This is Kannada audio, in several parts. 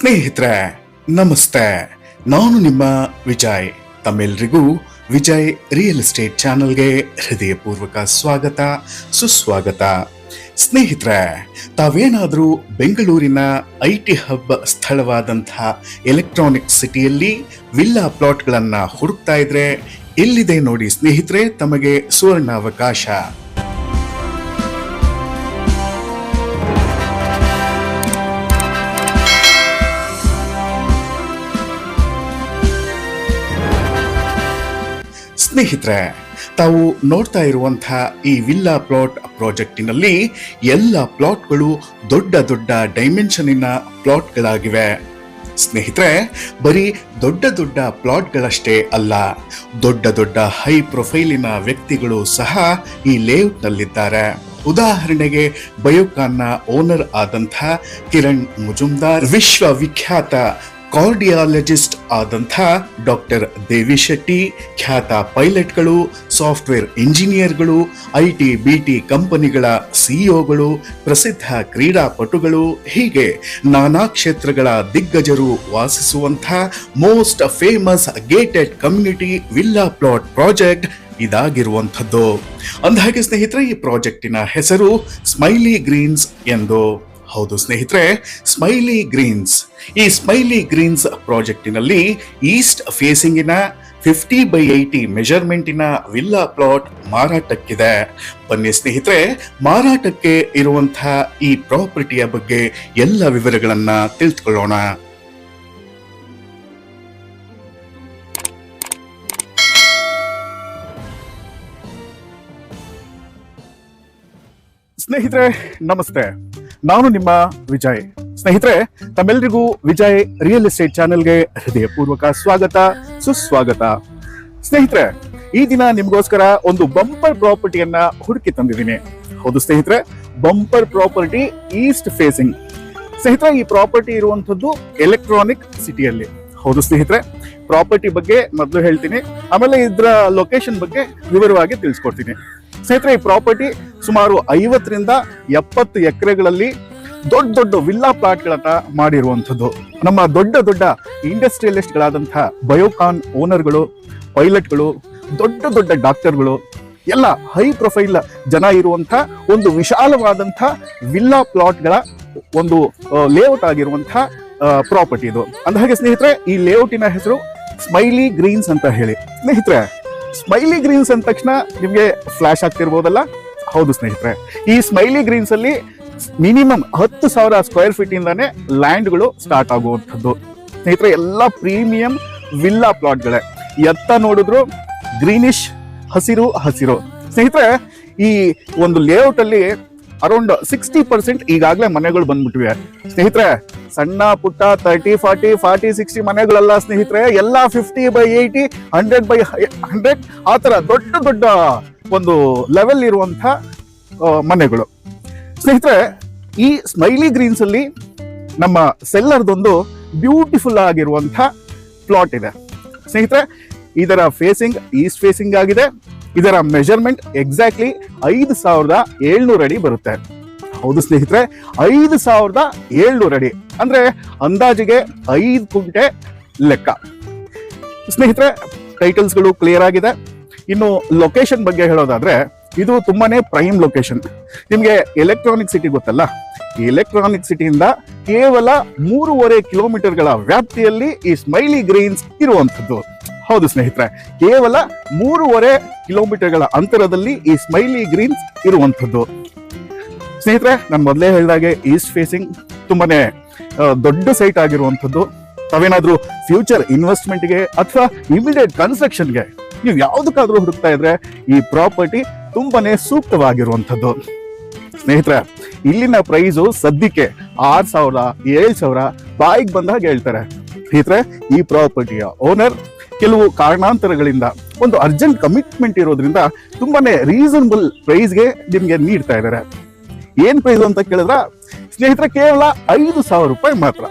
ಸ್ನೇಹಿತರೆ ನಮಸ್ತೆ, ನಾನು ನಿಮ್ಮ ವಿಜಯ್. ತಮ್ಮೆಲ್ಲರಿಗೂ ವಿಜಯ್ ರಿಯಲ್ ಎಸ್ಟೇಟ್ ಚಾನಲ್ಗೆ ಹೃದಯಪೂರ್ವಕ ಸ್ವಾಗತ ಸುಸ್ವಾಗತ. ಸ್ನೇಹಿತರೆ, ತಾವೇನಾದರೂ ಬೆಂಗಳೂರಿನ ಐಟಿ ಹಬ್ ಸ್ಥಳವಾದಂಥ ಎಲೆಕ್ಟ್ರಾನಿಕ್ ಸಿಟಿಯಲ್ಲಿ ವಿಲ್ಲಾ ಪ್ಲಾಟ್ಗಳನ್ನು ಹುಡುಕ್ತಾ ಇದ್ರೆ ಎಲ್ಲಿದೆ ನೋಡಿ ಸ್ನೇಹಿತರೆ ತಮಗೆ ಸುವರ್ಣಾವಕಾಶ. ಸ್ನೇಹಿತರೆ, ತಾವು ನೋಡ್ತಾ ಇರುವಂತಹ ಈ ವಿಲ್ಲಾ ಪ್ಲಾಟ್ ಪ್ರಾಜೆಕ್ಟಿನಲ್ಲಿ ಎಲ್ಲ ಪ್ಲಾಟ್ಗಳು ದೊಡ್ಡ ದೊಡ್ಡ ಡೈಮೆನ್ಷನ್ನಿನ ಪ್ಲಾಟ್ಗಳಾಗಿವೆ. ಸ್ನೇಹಿತರೆ, ಬರೀ ದೊಡ್ಡ ದೊಡ್ಡ ಪ್ಲಾಟ್ಗಳಷ್ಟೇ ಅಲ್ಲ, ದೊಡ್ಡ ದೊಡ್ಡ ಹೈ ಪ್ರೊಫೈಲಿನ ವ್ಯಕ್ತಿಗಳು ಸಹ ಈ ಲೇಔಟ್ನಲ್ಲಿದ್ದಾರೆ. ಉದಾಹರಣೆಗೆ ಬಯೋಕಾನ್ನ ಓನರ್ ಆದಂಥ ಕಿರಣ್ ಮುಜುಮ್ದಾರ್, ವಿಶ್ವವಿಖ್ಯಾತ ಕಾರ್ಡಿಯಾಲಜಿಸ್ಟ್ ಆದಂಥ ಡಾಕ್ಟರ್ ದೇವಿ ಶೆಟ್ಟಿ, ಖ್ಯಾತ ಪೈಲಟ್ಗಳು, ಸಾಫ್ಟ್ವೇರ್ ಇಂಜಿನಿಯರ್ಗಳು, ಐಟಿ ಬಿಟಿ ಕಂಪನಿಗಳ ಸಿಇಒಗಳು, ಪ್ರಸಿದ್ಧ ಕ್ರೀಡಾಪಟುಗಳು, ಹೀಗೆ ನಾನಾ ಕ್ಷೇತ್ರಗಳ ದಿಗ್ಗಜರು ವಾಸಿಸುವಂಥ most famous gated community villa plot project ಇದಾಗಿರುವಂಥದ್ದು. ಅಂದಹಾಗೆ ಸ್ನೇಹಿತರೆ, ಈ ಪ್ರಾಜೆಕ್ಟಿನ ಹೆಸರು ಸ್ಮೈಲಿ ಗ್ರೀನ್ಸ್ ಎಂದು. ಹೌದು ಸ್ನೇಹಿತರೆ, ಸ್ಮೈಲಿ ಗ್ರೀನ್ಸ್. ಈ ಸ್ಮೈಲಿ ಗ್ರೀನ್ಸ್ ಪ್ರಾಜೆಕ್ಟಿನಲ್ಲಿ ಈಸ್ಟ್ ಫೇಸಿಂಗಿನ 50/80 ಮೆಜರ್ಮೆಂಟಿನ ವಿಲ್ಲಾ ಪ್ಲಾಟ್ ಮಾರಾಟಕ್ಕಿದೆ. ಬನ್ನಿ ಸ್ನೇಹಿತರೆ, ಮಾರಾಟಕ್ಕೆ ಇರುವಂತಹ ಈ ಪ್ರಾಪರ್ಟಿಯ ಬಗ್ಗೆ ಎಲ್ಲ ವಿವರಗಳನ್ನ ತಿಳಿದುಕೊಳ್ಳೋಣ. ಸ್ನೇಹಿತರೆ ನಮಸ್ತೆ, ನಾನು ನಿಮ್ಮ ವಿಜಯ್. ಸ್ನೇಹಿತರೆ, ತಮ್ಮೆಲ್ಲರಿಗೂ ವಿಜಯ್ ರಿಯಲ್ ಎಸ್ಟೇಟ್ ಚಾನೆಲ್ಗೆ ಹೃದಯಪೂರ್ವಕ ಸ್ವಾಗತ ಸುಸ್ವಾಗತ. ಸ್ನೇಹಿತರೆ, ಈ ದಿನ ನಿಮ್ಗೋಸ್ಕರ ಒಂದು ಬಂಪರ್ ಪ್ರಾಪರ್ಟಿಯನ್ನ ಹುಡುಕಿ ತಂದಿದ್ದೀನಿ. ಹೌದು ಸ್ನೇಹಿತರೆ, ಬಂಪರ್ ಪ್ರಾಪರ್ಟಿ ಈಸ್ಟ್ ಫೇಸಿಂಗ್. ಸ್ನೇಹಿತರೆ, ಈ ಪ್ರಾಪರ್ಟಿ ಇರುವಂತದ್ದು ಎಲೆಕ್ಟ್ರಾನಿಕ್ ಸಿಟಿಯಲ್ಲಿ. ಹೌದು ಸ್ನೇಹಿತರೆ, ಪ್ರಾಪರ್ಟಿ ಬಗ್ಗೆ ಮೊದಲು ಹೇಳ್ತೀನಿ, ಆಮೇಲೆ ಇದರ ಲೊಕೇಶನ್ ಬಗ್ಗೆ ವಿವರವಾಗಿ ತಿಳಿಸ್ಕೊಡ್ತೀನಿ. ಸ್ನೇಹಿತರೆ, ಈ ಪ್ರಾಪರ್ಟಿ ಸುಮಾರು 50ರಿಂದ 70 ಎಕರೆಗಳಲ್ಲಿ ದೊಡ್ಡ ದೊಡ್ಡ ವಿಲ್ಲಾ ಪ್ಲಾಟ್ಗಳನ್ನ ಮಾಡಿರುವಂಥದ್ದು. ನಮ್ಮ ದೊಡ್ಡ ದೊಡ್ಡ ಇಂಡಸ್ಟ್ರಿಯಲಿಸ್ಟ್ಗಳಾದಂತಹ ಬಯೋಕಾನ್ ಓನರ್ಗಳು, ಪೈಲಟ್ಗಳು, ದೊಡ್ಡ ದೊಡ್ಡ ಡಾಕ್ಟರ್ಗಳು, ಎಲ್ಲ ಹೈ ಪ್ರೊಫೈಲ್ ಜನ ಇರುವಂಥ ಒಂದು ವಿಶಾಲವಾದಂಥ ವಿಲ್ಲಾ ಪ್ಲಾಟ್ಗಳ ಒಂದು ಲೇಔಟ್ ಆಗಿರುವಂಥ ಪ್ರಾಪರ್ಟಿ ಇದು. ಅಂದಹಾಗೆ ಸ್ನೇಹಿತರೆ, ಈ ಲೇಔಟಿನ ಹೆಸರು ಸ್ಮೈಲಿ ಗ್ರೀನ್ಸ್ ಅಂತ ಹೇಳಿ. ಸ್ನೇಹಿತರೆ, ಸ್ಮೈಲಿ ಗ್ರೀನ್ಸ್ ಅಂದ ತಕ್ಷಣ ನಿಮಗೆ ಫ್ಲಾಶ್ ಆಗ್ತಿರ್ಬೋದಲ್ಲ? ಹೌದು ಸ್ನೇಹಿತರೆ, ಈ ಸ್ಮೈಲಿ ಗ್ರೀನ್ಸ್ ಅಲ್ಲಿ ಮಿನಿಮಮ್ 10,000 ಸ್ಕ್ವೇರ್ ಫೀಟ್ ಇಂದಾನೆ ಲ್ಯಾಂಡ್ಗಳು ಸ್ಟಾರ್ಟ್ ಆಗುವಂಥದ್ದು. ಸ್ನೇಹಿತರೆ, ಎಲ್ಲ ಪ್ರೀಮಿಯಂ ವಿಲ್ಲಾ ಪ್ಲಾಟ್ಗಳೇ. ಎತ್ತ ನೋಡಿದ್ರು ಗ್ರೀನಿಶ್, ಹಸಿರು ಹಸಿರು. ಸ್ನೇಹಿತರೆ, ಈ ಒಂದು ಲೇಔಟ್ ಅಲ್ಲಿ ಅರೌಂಡ್ 60% ಈಗಾಗಲೇ ಮನೆಗಳು ಬಂದ್ಬಿಟ್ಟಿವೆ. ಸ್ನೇಹಿತರೆ, ಸಣ್ಣ ಪುಟ್ಟ 30, 40, 60 ಮನೆಗಳಲ್ಲ ಸ್ನೇಹಿತರೆ, ಎಲ್ಲ 50/80, 100/100 ಆ ತರ ದೊಡ್ಡ ದೊಡ್ಡ ಒಂದು ಲೆವೆಲ್ ಇರುವಂತ ಮನೆಗಳು. ಸ್ನೇಹಿತರೆ, ಈ ಸ್ಮೈಲಿ ಗ್ರೀನ್ಸ್ ಅಲ್ಲಿ ನಮ್ಮ ಸೆಲ್ಲರ್ದೊಂದು ಬ್ಯೂಟಿಫುಲ್ ಆಗಿರುವಂತ ಪ್ಲಾಟ್ ಇದೆ. ಸ್ನೇಹಿತರೆ, ಇದರ ಫೇಸಿಂಗ್ ಈಸ್ಟ್ ಫೇಸಿಂಗ್ ಆಗಿದೆ. ಇದರ ಮೆಜರ್ಮೆಂಟ್ ಎಕ್ಸಾಕ್ಟ್ಲಿ 5,700 ಅಡಿ ಬರುತ್ತೆ. ಹೌದು ಸ್ನೇಹಿತರೆ, 5,700 ಅಡಿ ಅಂದ್ರೆ ಅಂದಾಜಿಗೆ 5 ಕುಂಟೆ ಲೆಕ್ಕ. ಸ್ನೇಹಿತರೆ, ಟೈಟಲ್ಸ್ಗಳು ಕ್ಲಿಯರ್ ಆಗಿದೆ. ಇನ್ನು ಲೊಕೇಶನ್ ಬಗ್ಗೆ ಹೇಳೋದಾದ್ರೆ, ಇದು ತುಂಬಾನೇ ಪ್ರೈಮ್ ಲೊಕೇಶನ್. ನಿಮ್ಗೆ ಎಲೆಕ್ಟ್ರಾನಿಕ್ ಸಿಟಿ ಗೊತ್ತಲ್ಲ? ಈ ಎಲೆಕ್ಟ್ರಾನಿಕ್ ಸಿಟಿಯಿಂದ ಕೇವಲ 3.5 ಕಿಲೋಮೀಟರ್ಗಳ ವ್ಯಾಪ್ತಿಯಲ್ಲಿ ಈ ಸ್ಮೈಲಿ ಗ್ರೀನ್ಸ್ ಇರುವಂತದ್ದು. ಹೌದು ಸ್ನೇಹಿತರೆ, ಕೇವಲ 3.5 ಕಿಲೋಮೀಟರ್ಗಳ ಅಂತರದಲ್ಲಿ ಈ ಸ್ಮೈಲಿ ಗ್ರೀನ್ಸ್ ಇರುವಂತದ್ದು. ಸ್ನೇಹಿತರೆ, ನಾನು ಮೊದಲೇ ಹೇಳಿದಾಗೆ ಈಸ್ಟ್ ಫೇಸಿಂಗ್ ತುಂಬಾನೇ ದೊಡ್ಡ ಸೈಟ್ ಆಗಿರುವಂತದ್ದು. ತಾವೇನಾದ್ರೂ ಫ್ಯೂಚರ್ ಇನ್ವೆಸ್ಟ್ಮೆಂಟ್ಗೆ ಅಥವಾ ಇಮಿಡಿಯೇಟ್ ಕನ್ಸ್ಟ್ರಕ್ಷನ್ಗೆ ನೀವು ಯಾವ್ದಕ್ಕಾದ್ರೂ ಹುಡುಕ್ತಾ ಇದ್ರೆ ಈ ಪ್ರಾಪರ್ಟಿ ತುಂಬಾನೇ ಸೂಕ್ತವಾಗಿರುವಂತದ್ದು. ಸ್ನೇಹಿತರೆ, ಇಲ್ಲಿನ ಪ್ರೈಸು ಸದ್ಯಕ್ಕೆ 6,000, 7,000 ಬಾಯಿಗೆ ಬಂದಾಗ ಹೇಳ್ತಾರೆ. ಸ್ನೇಹಿತರೆ, ಈ ಪ್ರಾಪರ್ಟಿಯ ಓನರ್ ಕೆಲವು ಕಾರಣಾಂತರಗಳಿಂದ ಒಂದು ಅರ್ಜೆಂಟ್ ಕಮಿಟ್ಮೆಂಟ್ ಇರೋದ್ರಿಂದ ತುಂಬಾನೇ ರೀಸನಬಲ್ ಪ್ರೈಸ್ಗೆ ನಿಮ್ಗೆ ನೀಡ್ತಾ ಇದ್ದಾರೆ. ಏನ್ ಪ್ರೈಸ್ ಅಂತ ಕೇಳಿದ್ರ ಸ್ನೇಹಿತರೆ, ಕೇವಲ 5,000 ರೂಪಾಯಿ ಮಾತ್ರ.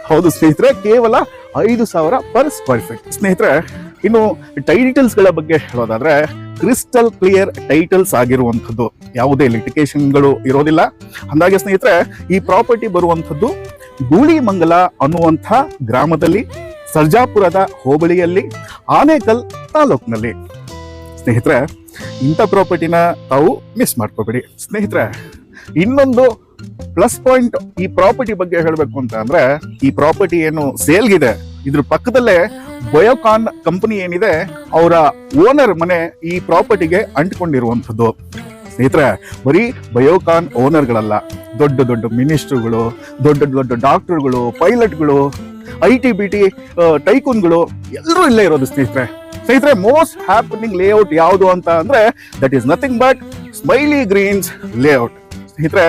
ಹೌದು ಸ್ನೇಹಿತರೆ, ಕೇವಲ 5,000 ಪರ್ ಸ್ಕ್ವೇರ್ ಫೀಟ್. ಸ್ನೇಹಿತರೆ, ಇನ್ನು ಟೈಟಲ್ಸ್ ಗಳ ಬಗ್ಗೆ ಹೇಳೋದಾದ್ರೆ, ಕ್ರಿಸ್ಟಲ್ ಕ್ಲಿಯರ್ ಟೈಟಲ್ಸ್ ಆಗಿರುವಂಥದ್ದು, ಯಾವುದೇ ಲಿಟಿಗೇಷನ್ಗಳು ಇರೋದಿಲ್ಲ. ಅಂದಾಗೆ ಸ್ನೇಹಿತರೆ, ಈ ಪ್ರಾಪರ್ಟಿ ಬರುವಂಥದ್ದು ಗೂಳಿಮಂಗಲ ಅನ್ನುವಂಥ ಗ್ರಾಮದಲ್ಲಿ, ಸರ್ಜಾಪುರದ ಹೋಬಳಿಯಲ್ಲಿ, ಆನೇಕಲ್ ತಾಲೂಕಿನಲ್ಲಿ. ಸ್ನೇಹಿತರೆ, ಇಂಥ ಪ್ರಾಪರ್ಟಿನ ತಾವು ಮಿಸ್ ಮಾಡ್ಕೋಬೇಡಿ. ಸ್ನೇಹಿತರೆ, ಇನ್ನೊಂದು ಪ್ಲಸ್ ಪಾಯಿಂಟ್ ಈ ಪ್ರಾಪರ್ಟಿ ಬಗ್ಗೆ ಹೇಳಬೇಕು ಅಂತ ಅಂದ್ರೆ, ಈ ಪ್ರಾಪರ್ಟಿ ಏನು ಸೇಲ್ಗಿದೆ, ಇದ್ರ ಪಕ್ಕದಲ್ಲೇ ಬಯೋಕಾನ್ ಕಂಪನಿ ಏನಿದೆ, ಅವರ ಓನರ್ ಮನೆ ಈ ಪ್ರಾಪರ್ಟಿಗೆ ಅಂಟಿಕೊಂಡಿರುವಂಥದ್ದು. ಸ್ನೇಹಿತರೆ, ಬರೀ ಬಯೋಕಾನ್ ಓನರ್ಗಳಲ್ಲ, ದೊಡ್ಡ ದೊಡ್ಡ ಮಿನಿಸ್ಟರ್ಗಳು, ದೊಡ್ಡ ದೊಡ್ಡ ಡಾಕ್ಟರ್ಗಳು, ಪೈಲಟ್ಗಳು, IT-BT ಟೈಕೂನ್ಗಳು ಎಲ್ಲರೂ ಇಲ್ಲೇ ಇರೋದು. ಸ್ನೇಹಿತರೆ, ಮೋಸ್ಟ್ ಹ್ಯಾಪನಿಂಗ್ ಲೇಔಟ್ ಯಾವುದು ಅಂತ ಅಂದ್ರೆ that is nothing but smiley greens layout. ಸ್ನೇಹಿತರೆ,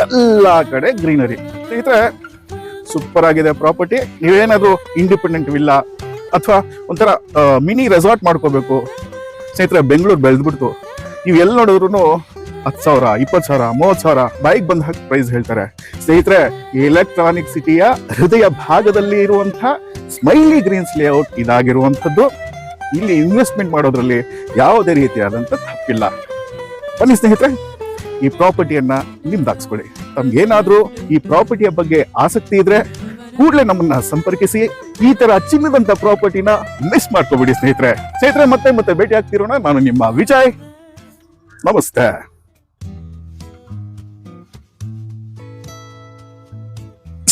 ಎಲ್ಲ ಕಡೆ ಗ್ರೀನರಿ. ಸ್ನೇಹಿತರೆ, ಸೂಪರ್ ಆಗಿದೆ ಪ್ರಾಪರ್ಟಿ. ನೀವೇನಾದ್ರೂ ಇಂಡಿಪೆಂಡೆಂಟ್ ವಿಲ್ಲಾ ಅಥವಾ ಒಂಥರ ಮಿನಿ ರೆಸಾರ್ಟ್ ಮಾಡ್ಕೋಬೇಕು ಸ್ನೇಹಿತರೆ, ಬೆಂಗಳೂರು ಬೆಳೆದ್ಬಿಡ್ತು. ನೀವು ಎಲ್ಲಿ ನೋಡಿದ್ರು 10,000, 20,000, 30,000 ಬಾಯಿಗೆ ಬಂದ ಹಾಕಿ ಪ್ರೈಸ್ ಹೇಳ್ತಾರೆ. ಸ್ನೇಹಿತರೆ, ಎಲೆಕ್ಟ್ರಾನಿಕ್ ಸಿಟಿಯ ಹೃದಯ ಭಾಗದಲ್ಲಿ ಇರುವಂತಹ ಸ್ಮೈಲಿ ಗ್ರೀನ್ಸ್ ಲೇಔಟ್ ಇದಾಗಿರುವಂಥದ್ದು. ಇಲ್ಲಿ ಇನ್ವೆಸ್ಟ್ಮೆಂಟ್ ಮಾಡೋದ್ರಲ್ಲಿ ಯಾವುದೇ ರೀತಿಯಾದಂಥ ತಪ್ಪಿಲ್ಲ. ಬನ್ನಿ ಸ್ನೇಹಿತರೆ, ಈ ಪ್ರಾಪರ್ಟಿಯನ್ನ ನಿಮ್ದಾಕ್ಸ್ಕೊಳ್ಳಿ. ತಮ್ಗೇನಾದ್ರೂ ಈ ಪ್ರಾಪರ್ಟಿಯ ಬಗ್ಗೆ ಆಸಕ್ತಿ ಇದ್ರೆ ಕೂಡಲೇ ನಮ್ಮನ್ನ ಸಂಪರ್ಕಿಸಿ. ಈ ತರ ಚಿನ್ನದಂತ ಪ್ರಾಪರ್ಟಿನ ಮಿಸ್ ಮಾಡ್ಕೋಬಿಡಿ ಸ್ನೇಹಿತರೆ. ಮತ್ತೆ ಭೇಟಿ ಆಗ್ತಿರೋಣ. ನಾನು ನಿಮ್ಮ ವಿಜಯ್. ನಮಸ್ತೆ.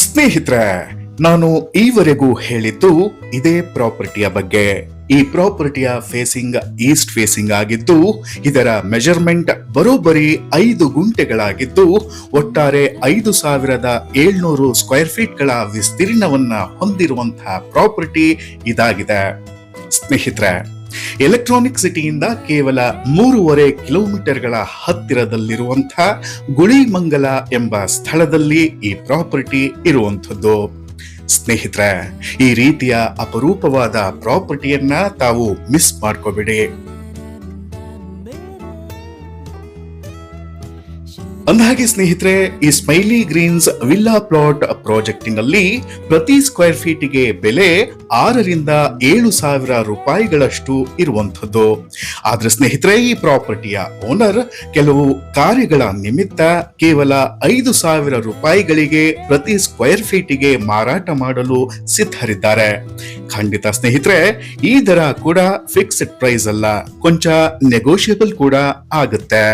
ಸ್ನೇಹಿತರೆ, ನಾನು ಈವರೆಗೂ ಹೇಳಿದ್ದು ಇದೇ ಪ್ರಾಪರ್ಟಿಯ ಬಗ್ಗೆ. ಈ ಪ್ರಾಪರ್ಟಿಯ ಫೇಸಿಂಗ್ ಈಸ್ಟ್ ಫೇಸಿಂಗ್ ಆಗಿದ್ದು, ಇದರ ಮೆಜರ್ಮೆಂಟ್ ಬರೋಬ್ಬರಿ 5 ಗುಂಟೆಗಳಾಗಿದ್ದು, ಒಟ್ಟಾರೆ 5,700 ಸ್ಕ್ವೇರ್ ಫೀಟ್ಗಳ ವಿಸ್ತೀರ್ಣವನ್ನ ಹೊಂದಿರುವಂತಹ ಪ್ರಾಪರ್ಟಿ ಇದಾಗಿದೆ. ಸ್ನೇಹಿತರೆ, ಎಲೆಕ್ಟ್ರಾನಿಕ್ ಸಿಟಿಯಿಂದ ಕೇವಲ 3.5 ಕಿಲೋಮೀಟರ್ಗಳ ಹತ್ತಿರದಲ್ಲಿರುವಂತಹ ಗುಳಿಮಂಗಲ ಎಂಬ ಸ್ಥಳದಲ್ಲಿ ಈ ಪ್ರಾಪರ್ಟಿ ಇರುವಂಥದ್ದು. ಸ್ನೇಹಿತರೆ, ಈ ರೀತಿಯ ಅಪರೂಪವಾದ ಪ್ರಾಪರ್ಟಿಯನ್ನ ತಾವು ಮಿಸ್ ಮಾಡ್ಕೋಬೇಡಿ. ಅಂದಹಾಗೆ ಸ್ನೇಹಿತರೆ, ಈ ಸ್ಮೈಲಿ ಗ್ರೀನ್ಸ್ ವಿಲ್ಲಾ ಪ್ಲಾಟ್ ಪ್ರಾಜೆಕ್ಟಿನಲ್ಲಿ ಪ್ರತಿ ಸ್ಕ್ವೇರ್ ಫೀಟ್ಗೆ ಬೆಲೆ 6,000 to 7,000 ರೂಪಾಯಿಗಳಷ್ಟು ಇರುವಂಥದ್ದು. ಆದ್ರೆ ಸ್ನೇಹಿತರೆ, ಈ ಪ್ರಾಪರ್ಟಿಯ ಓನರ್ ಕೆಲವು ಕಾರ್ಯಗಳ ನಿಮಿತ್ತ ಕೇವಲ 5,000 ರೂಪಾಯಿಗಳಿಗೆ ಪ್ರತಿ ಸ್ಕ್ವೇರ್ ಫೀಟ್ಗೆ ಮಾರಾಟ ಮಾಡಲು ಸಿದ್ಧರಿದ್ದಾರೆ. ಖಂಡಿತ ಸ್ನೇಹಿತರೆ, ಈ ದರ ಕೂಡ ಫಿಕ್ಸ್ಡ್ ಪ್ರೈಸ್ ಅಲ್ಲ, ಕೊಂಚ ನೆಗೋಷಿಯಬಲ್ ಕೂಡ ಆಗುತ್ತೆ.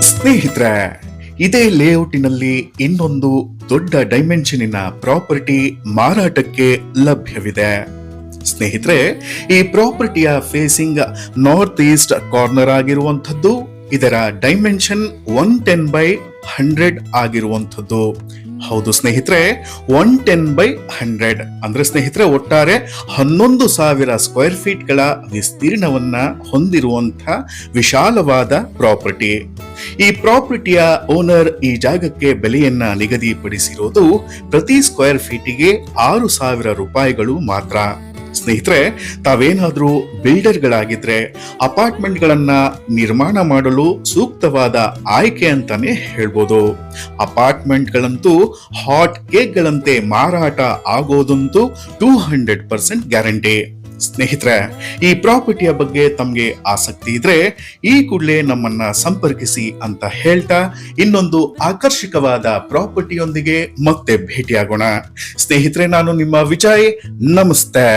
ಸ್ನೇಹಿತರೆ, ಇದೇ ಲೇಔಟಿನಲ್ಲಿ ಇನ್ನೊಂದು ದೊಡ್ಡ ಡೈಮೆನ್ಷನಿನ ಪ್ರಾಪರ್ಟಿ ಮಾರಾಟಕ್ಕೆ ಲಭ್ಯವಿದೆ. ಸ್ನೇಹಿತರೆ, ಈ ಪ್ರಾಪರ್ಟಿಯ ಫೇಸಿಂಗ್ ನಾರ್ತ್ ಈಸ್ಟ್ ಕಾರ್ನರ್ ಆಗಿರುವಂಥದ್ದು. ಇದರ ಡೈಮೆನ್ಷನ್ 110/100 ಆಗಿರುವಂಥದ್ದು. ಹೌದು ಸ್ನೇಹಿತರೆ, 110/100 ಅಂದ್ರೆ ಸ್ನೇಹಿತರೆ ಒಟ್ಟಾರೆ 11,000 ಸ್ಕ್ವೇರ್ ಫೀಟ್ಗಳ ವಿಸ್ತೀರ್ಣವನ್ನ ಹೊಂದಿರುವಂತಹ ವಿಶಾಲವಾದ ಪ್ರಾಪರ್ಟಿ. ಈ ಪ್ರಾಪರ್ಟಿಯ ಓನರ್ ಈ ಜಾಗಕ್ಕೆ ಬೆಲೆಯನ್ನ ನಿಗದಿಪಡಿಸಿರೋದು ಪ್ರತಿ ಸ್ಕ್ವೇರ್ ಫೀಟಿಗೆ 6,000 ರೂಪಾಯಿಗಳು ಮಾತ್ರ. ಸ್ನೇಹಿತರೆ, ತಾವೇನಾದ್ರೂ ಬಿಲ್ಡರ್ಗಳಾಗಿದ್ರೆ ಅಪಾರ್ಟ್ಮೆಂಟ್ಗಳನ್ನ ನಿರ್ಮಾಣ ಮಾಡಲು ಸೂಕ್ತವಾದ ಆಯ್ಕೆ ಅಂತಾನೆ ಹೇಳ್ಬೋದು. ಅಪಾರ್ಟ್ಮೆಂಟ್ಗಳಂತೂ ಹಾಟ್ ಕೇಕ್ಗಳಂತೆ ಮಾರಾಟ ಆಗೋದಂತೂ 200% ಗ್ಯಾರಂಟಿ. ಸ್ನೇಹಿತರೆ, ಈ ಪ್ರಾಪರ್ಟಿಯ ಬಗ್ಗೆ ತಮಗೆ ಆಸಕ್ತಿ ಇದ್ರೆ ಈ ಕೂಡಲೇ ನಮ್ಮನ್ನ ಸಂಪರ್ಕಿಸಿ ಅಂತ ಹೇಳ್ತಾ ಇನ್ನೊಂದು ಆಕರ್ಷಕವಾದ ಪ್ರಾಪರ್ಟಿಯೊಂದಿಗೆ ಮತ್ತೆ ಭೇಟಿಯಾಗೋಣ. ಸ್ನೇಹಿತರೆ, ನಾನು ನಿಮ್ಮ ವಿಜಯ್. ನಮಸ್ತೆ.